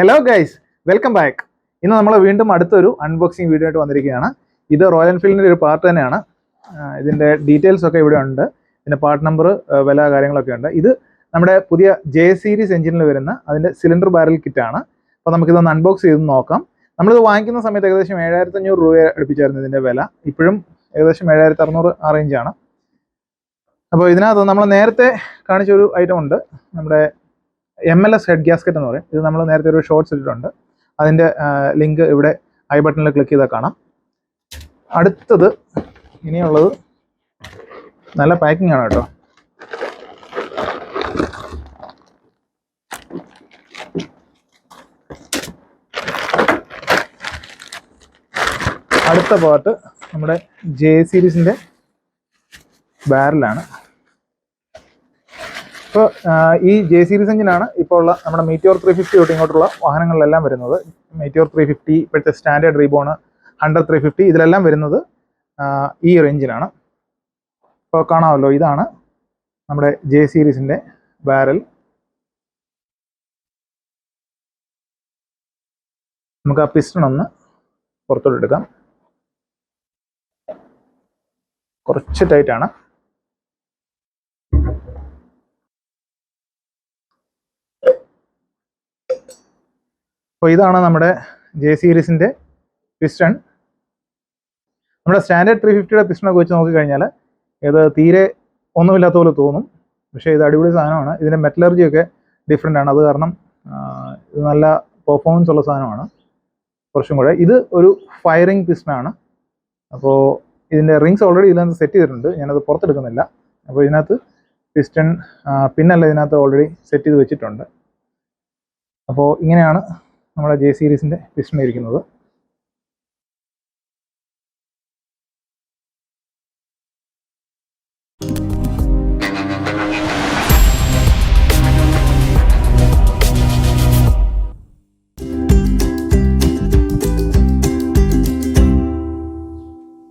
Hello guys, welcome back. ഇന്ന് നമ്മൾ വീണ്ടും അടുത്തൊരു അൺബോക്സിങ് വീഡിയോ ആയിട്ട് വന്നിരിക്കുകയാണ്. ഇത് റോയൽ എൻഫീൽഡിൻ്റെ ഒരു പാർട്ട് തന്നെയാണ്. ഇതിൻ്റെ ഡീറ്റെയിൽസ് ഒക്കെ ഇവിടെ ഉണ്ട്. ഇതിൻ്റെ പാർട്ട് നമ്പർ, വില, കാര്യങ്ങളൊക്കെ ഉണ്ട്. ഇത് നമ്മുടെ പുതിയ ജെ സീരീസ് എഞ്ചിനിൽ വരുന്ന അതിൻ്റെ സിലിണ്ടർ ബാരൽ കിറ്റാണ്. അപ്പോൾ നമുക്കിതൊന്ന് അൺബോക്സ് ചെയ്ത് നോക്കാം. നമ്മളിത് വാങ്ങിക്കുന്ന സമയത്ത് ഏകദേശം 7500 രൂപ അടുപ്പിച്ചായിരുന്നു ഇതിൻ്റെ വില. ഇപ്പോഴും ഏകദേശം 7600 ആ റേഞ്ചാണ്. അപ്പോൾ ഇതിനകത്ത് നമ്മൾ നേരത്തെ കാണിച്ചൊരു ഐറ്റം ഉണ്ട്, നമ്മുടെ MLS ഹെഡ് ഗ്യാസ്കറ്റ് എന്ന് പറയും. ഇത് നമ്മൾ നേരത്തെ ഒരു ഷോർട്സ് ഇട്ടിട്ടുണ്ട്. അതിൻ്റെ ലിങ്ക് ഇവിടെ ഐ ബട്ടണിൽ ക്ലിക്ക് ചെയ്താൽ കാണാം. അടുത്തത് ഇനിയുള്ളത് നല്ല പാക്കിംഗ് ആണ് കേട്ടോ. അടുത്ത പാർട്ട് നമ്മുടെ ജെ സീരീസിൻ്റെ ബാരലാണ്. ഇപ്പോൾ ഈ ജെ സീരീസ് എഞ്ചിനാണ് ഇപ്പോൾ ഉള്ള നമ്മുടെ മീറ്റിയോർ 350 തൊട്ട് ഇങ്ങോട്ടുള്ള വാഹനങ്ങളിലെല്ലാം വരുന്നത്. മീറ്റിയോർ 350, ഇപ്പോഴത്തെ സ്റ്റാൻഡേർഡ് റീബോൺ 100 350, ഇതിലെല്ലാം വരുന്നത് ഈ ഒരു എഞ്ചിനാണ്. ഇപ്പോൾ കാണാമല്ലോ, ഇതാണ് നമ്മുടെ ജെ സീരീസിൻ്റെ ബാരൽ. നമുക്ക് ആ പിസ്റ്റൺ ഒന്ന് പുറത്തോട്ട് എടുക്കാം. കുറച്ച് ടൈറ്റാണ്. അപ്പോൾ ഇതാണ് നമ്മുടെ ജെ സീരീസിൻ്റെ പിസ്റ്റൺ. നമ്മുടെ സ്റ്റാൻഡേർഡ് 350യുടെ പിസ്റ്റണൊക്കെ വെച്ച് നോക്കിക്കഴിഞ്ഞാൽ ഇത് തീരെ ഒന്നുമില്ലാത്ത പോലെ തോന്നും. പക്ഷേ ഇത് അടിപൊളി സാധനമാണ്. ഇതിൻ്റെ മെറ്റലർജിയൊക്കെ ഡിഫറെൻ്റ് ആണ്. അത് കാരണം ഇത് നല്ല പെർഫോമൻസ് ഉള്ള സാധനമാണ്. കുറച്ചും കൂടെ ഇത് ഒരു ഫയറിംഗ് പിസ്റ്റണാണ്. അപ്പോൾ ഇതിൻ്റെ റിങ്സ് ഓൾറെഡി ഇതിനകത്ത് സെറ്റ് ചെയ്തിട്ടുണ്ട്. ഞാനത് പുറത്തെടുക്കുന്നില്ല. അപ്പോൾ ഇതിനകത്ത് പിസ്റ്റൺ പിന്നല്ല ഇതിനകത്ത് ഓൾറെഡി സെറ്റ് ചെയ്ത് വെച്ചിട്ടുണ്ട്. അപ്പോൾ ഇങ്ങനെയാണ് നമ്മുടെ ജെ സീരീസിൻ്റെ പിസ്റ്റൺ ഇരിക്കുന്നത്.